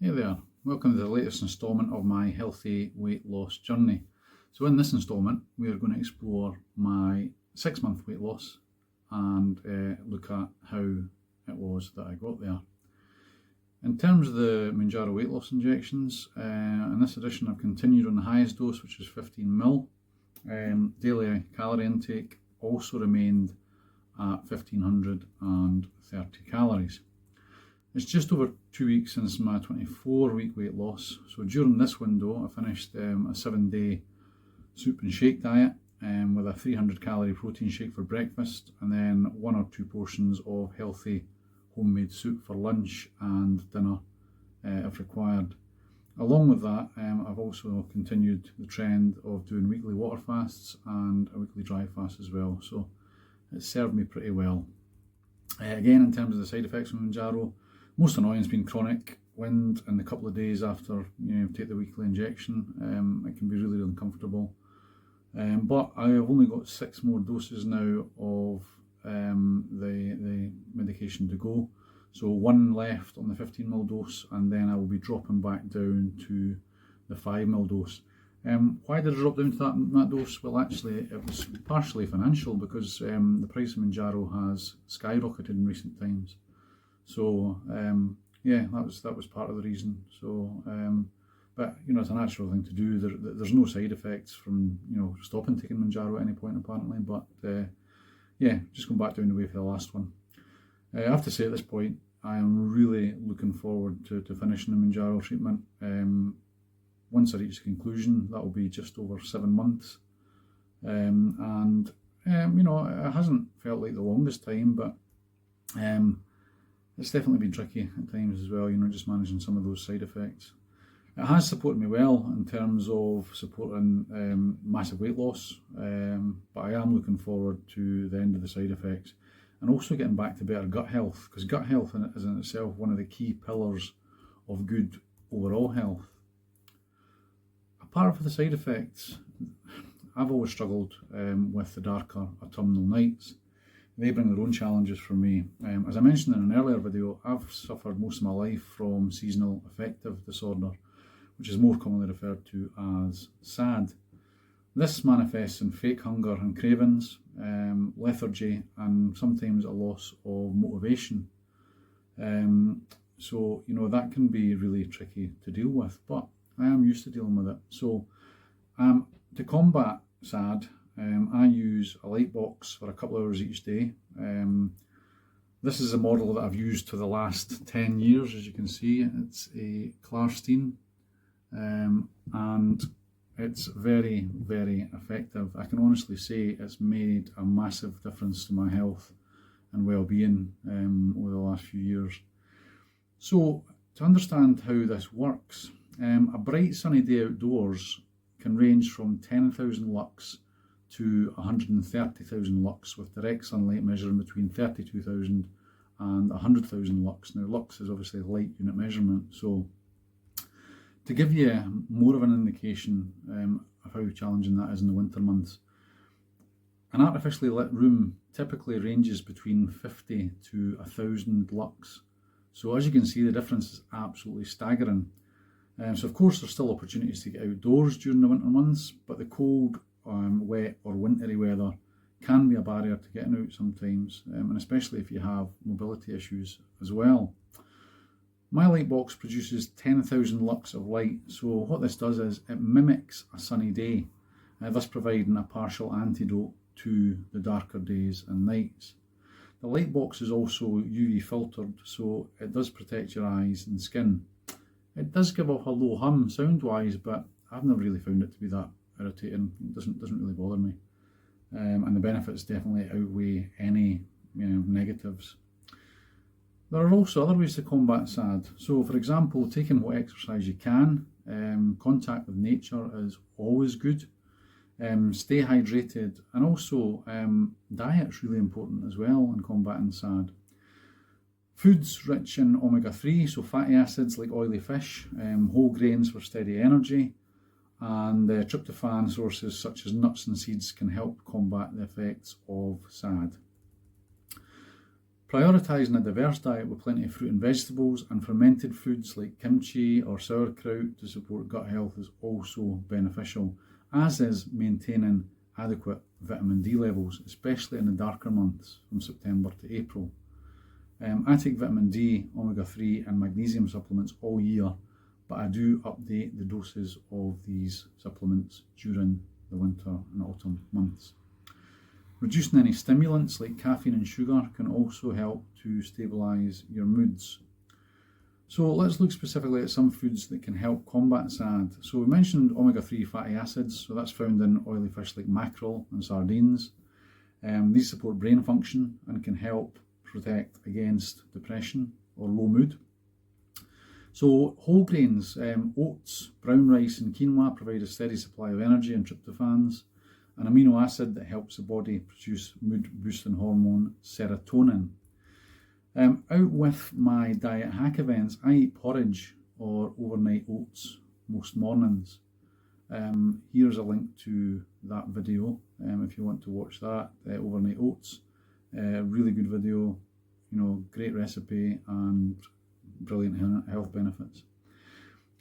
Hey there, welcome to the latest instalment of my healthy weight loss journey. So in this instalment we are going to explore my 6-month weight loss and look at how it was that I got there. In terms of the Mounjaro weight loss injections, in this edition I've continued on the highest dose, which is 15 ml. Daily calorie intake also remained at 1530 calories. It's just over 2 weeks since my 24-week weight loss. So during this window, I finished a 7-day soup and shake diet with a 300 calorie protein shake for breakfast, and then 1 or 2 portions of healthy homemade soup for lunch and dinner if required. Along with that, I've also continued the trend of doing weekly water fasts and a weekly dry fast as well. So it served me pretty well. Again, in terms of the side effects of Mounjaro, most annoying has been chronic wind in the couple of days after you take the weekly injection. It can be really uncomfortable. But I have only got 6 more doses now of the medication to go. So 1 left on the 15 ml dose, and then I will be dropping back down to the 5 ml dose. Why did I drop down to that dose? Well, actually, it was partially financial because the price of Mounjaro has skyrocketed in recent times. So yeah, that was part of the reason. So, but it's a natural thing to do. There's no side effects from stopping taking Mounjaro at any point apparently. But yeah, just going back down the way for the last one. I have to say at this point, I am really looking forward to finishing the Mounjaro treatment. Once I reach the conclusion, that will be just over 7 months, and it hasn't felt like the longest time, but it's definitely been tricky at times as well, just managing some of those side effects. It has supported me well in terms of supporting massive weight loss, but I am looking forward to the end of the side effects and also getting back to better gut health, because gut health is in itself one of the key pillars of good overall health. Apart from the side effects, I've always struggled with the darker autumnal nights. They bring their own challenges for me. As I mentioned in an earlier video, I've suffered most of my life from seasonal affective disorder, which is more commonly referred to as SAD. This manifests in fake hunger and cravings, lethargy, and sometimes a loss of motivation. So that can be really tricky to deal with, but I am used to dealing with it. So to combat SAD, I use a light box for a couple of hours each day. This is a model that I've used for the last 10 years, as you can see. It's a Calorie, and it's very, very effective. I can honestly say it's made a massive difference to my health and well-being over the last few years. So to understand how this works, a bright sunny day outdoors can range from 10,000 lux to 130,000 lux, with direct sunlight measuring between 32,000 and 100,000 lux. Now, lux is obviously a light unit measurement, so to give you more of an indication of how challenging that is in the winter months, an artificially lit room typically ranges between 50 to 1,000 lux. So as you can see, the difference is absolutely staggering. So of course there's still opportunities to get outdoors during the winter months, but the cold, wet or wintry weather can be a barrier to getting out sometimes, and especially if you have mobility issues as well. My light box produces 10,000 lux of light, so what this does is it mimics a sunny day, thus providing a partial antidote to the darker days and nights. The light box is also UV filtered, so it does protect your eyes and skin. It does give off a low hum sound-wise, but I've never really found it to be that irritating. It doesn't really bother me, and the benefits definitely outweigh any negatives. There are also other ways to combat SAD. So, for example, taking what exercise you can. Contact with nature is always good. Stay hydrated, and also diet's really important as well in combating SAD. Foods rich in omega-3, so fatty acids like oily fish, whole grains for steady energy, and tryptophan sources such as nuts and seeds can help combat the effects of SAD. Prioritising a diverse diet with plenty of fruit and vegetables and fermented foods like kimchi or sauerkraut to support gut health is also beneficial, as is maintaining adequate vitamin D levels, especially in the darker months from September to April. I take vitamin D, omega-3 and magnesium supplements all year, but I do update the doses of these supplements during the winter and autumn months. Reducing any stimulants like caffeine and sugar can also help to stabilise your moods. So let's look specifically at some foods that can help combat SAD. So we mentioned omega-3 fatty acids, so that's found in oily fish like mackerel and sardines. These support brain function and can help protect against depression or low mood. So whole grains, oats, brown rice and quinoa provide a steady supply of energy and tryptophans, an amino acid that helps the body produce mood-boosting hormone serotonin. Out with my diet hack events, I eat porridge or overnight oats most mornings. Here's a link to that video if you want to watch that, overnight oats. Really good video, great recipe and brilliant health benefits.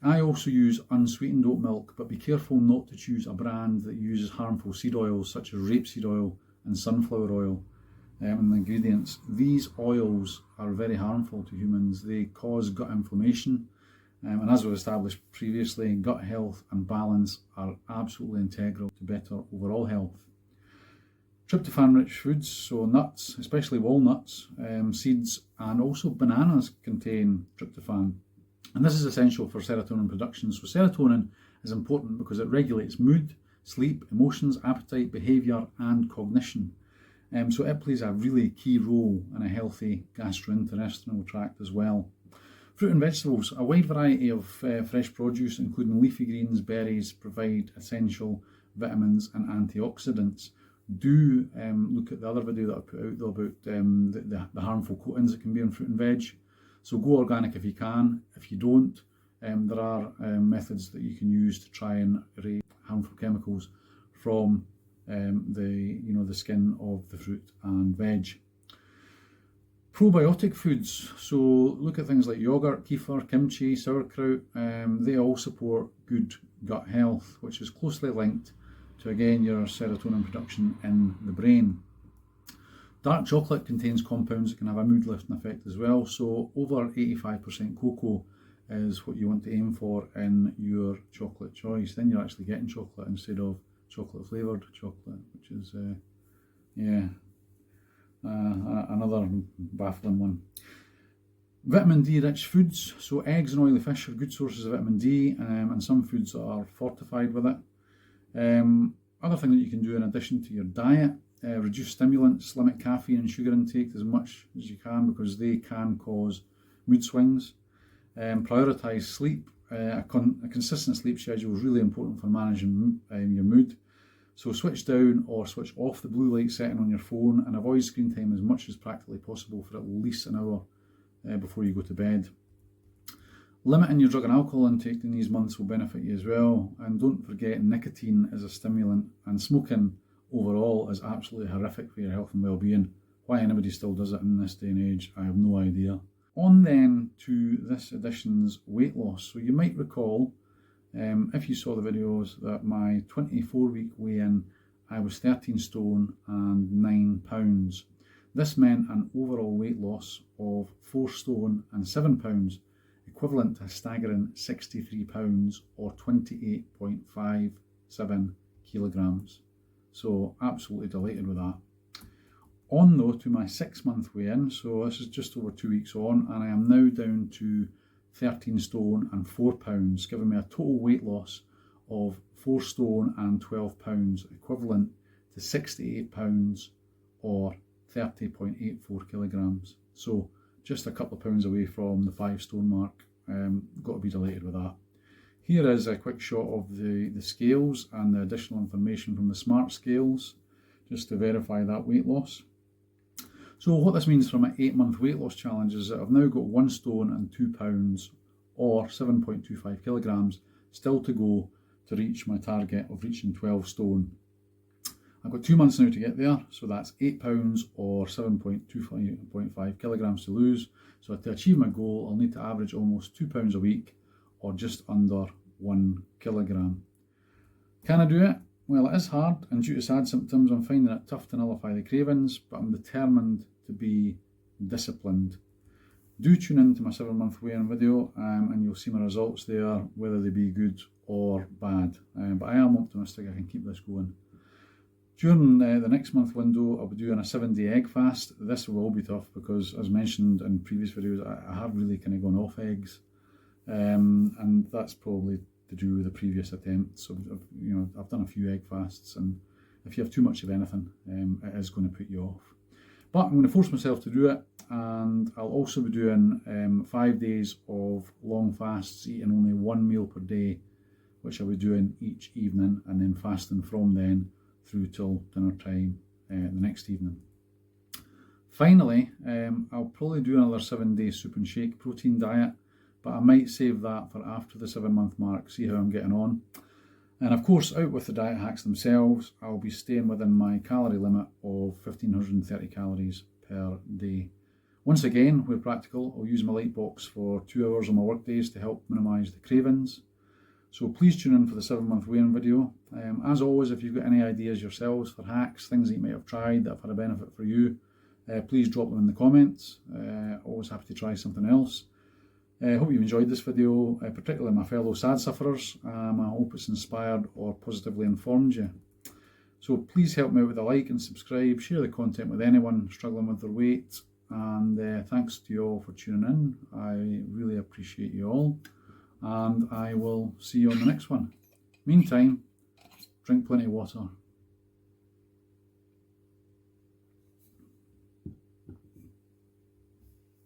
I also use unsweetened oat milk, but be careful not to choose a brand that uses harmful seed oils such as rapeseed oil and sunflower oil in the ingredients. These oils are very harmful to humans. They cause gut inflammation, and as we've established previously, gut health and balance are absolutely integral to better overall health. Tryptophan-rich foods, so nuts, especially walnuts, seeds, and also bananas contain tryptophan. And this is essential for serotonin production. So serotonin is important because it regulates mood, sleep, emotions, appetite, behaviour and cognition. So it plays a really key role in a healthy gastrointestinal tract as well. Fruit and vegetables, a wide variety of fresh produce including leafy greens, berries provide essential vitamins and antioxidants. Do look at the other video that I put out though about the harmful coatings that can be on fruit and veg. So go organic if you can. If you don't, there are methods that you can use to try and erase harmful chemicals from the skin of the fruit and veg. Probiotic foods, so look at things like yogurt, kefir, kimchi, sauerkraut. They all support good gut health, which is closely linked to again your serotonin production in the brain. Dark chocolate contains compounds that can have a mood lifting effect as well, so over 85% cocoa is what you want to aim for in your chocolate choice. Then you're actually getting chocolate instead of chocolate flavoured chocolate, which is another baffling one. Vitamin D rich foods, so eggs and oily fish are good sources of vitamin D, and some foods are fortified with it. Other thing that you can do in addition to your diet, reduce stimulants, limit caffeine and sugar intake as much as you can because they can cause mood swings. Prioritise sleep. A consistent sleep schedule is really important for managing your mood. So switch down or switch off the blue light setting on your phone and avoid screen time as much as practically possible for at least an hour before you go to bed. Limiting your drug and alcohol intake in these months will benefit you as well. And don't forget, nicotine is a stimulant and smoking overall is absolutely horrific for your health and well-being. Why anybody still does it in this day and age, I have no idea. On then to this edition's weight loss. So you might recall, if you saw the videos, that my 24-week weigh-in, I was 13 stone and 9 pounds. This meant an overall weight loss of 4 stone and 7 pounds, equivalent to a staggering 63 pounds or 28.57 kilograms. So absolutely delighted with that. On though to my 6-month weigh-in, so this is just over 2 weeks on, and I am now down to 13 stone and 4 pounds, giving me a total weight loss of 4 stone and 12 pounds, equivalent to 68 pounds or 30.84 kilograms. So just a couple of pounds away from the 5 stone mark. Got to be delighted with that. Here is a quick shot of the scales and the additional information from the smart scales, just to verify that weight loss. So what this means for my 8-month weight loss challenge is that I've now got 1 stone and 2 pounds or 7.25 kilograms still to go to reach my target of reaching 12 stone. I've got 2 months now to get there, so that's £8 or 7.25 kilograms to lose. So to achieve my goal, I'll need to average almost £2 a week, or just under 1 kilogram. Can I do it? Well, it is hard, and due to sad symptoms, I'm finding it tough to nullify the cravings, but I'm determined to be disciplined. Do tune in to my 7-month weigh-in video, and you'll see my results there, whether they be good or bad. But I am optimistic I can keep this going. During the next month window, I'll be doing a 7-day egg fast. This will be tough because, as mentioned in previous videos, I have really kind of gone off eggs, and that's probably to do with the previous attempts. So, I've done a few egg fasts, and if you have too much of anything, it is going to put you off. But I'm going to force myself to do it, and I'll also be doing 5 days of long fasts, eating only 1 meal per day, which I'll be doing each evening, and then fasting from then through till dinner time the next evening. Finally, I'll probably do another 7-day soup and shake protein diet, but I might save that for after the 7-month mark, see how I'm getting on. And of course, out with the diet hacks themselves, I'll be staying within my calorie limit of 1530 calories per day. Once again, where practical, I'll use my light box for 2 hours on my work days to help minimise the cravings. So please tune in for the 7-month weigh-in video. As always, if you've got any ideas yourselves for hacks, things that you might have tried that have had a benefit for you, please drop them in the comments. Always happy to try something else. I hope you've enjoyed this video, particularly my fellow SAD sufferers. I hope it's inspired or positively informed you. So please help me out with a like and subscribe, share the content with anyone struggling with their weight, and thanks to you all for tuning in. I really appreciate you all, and I will see you on the next one. Meantime, drink plenty of water.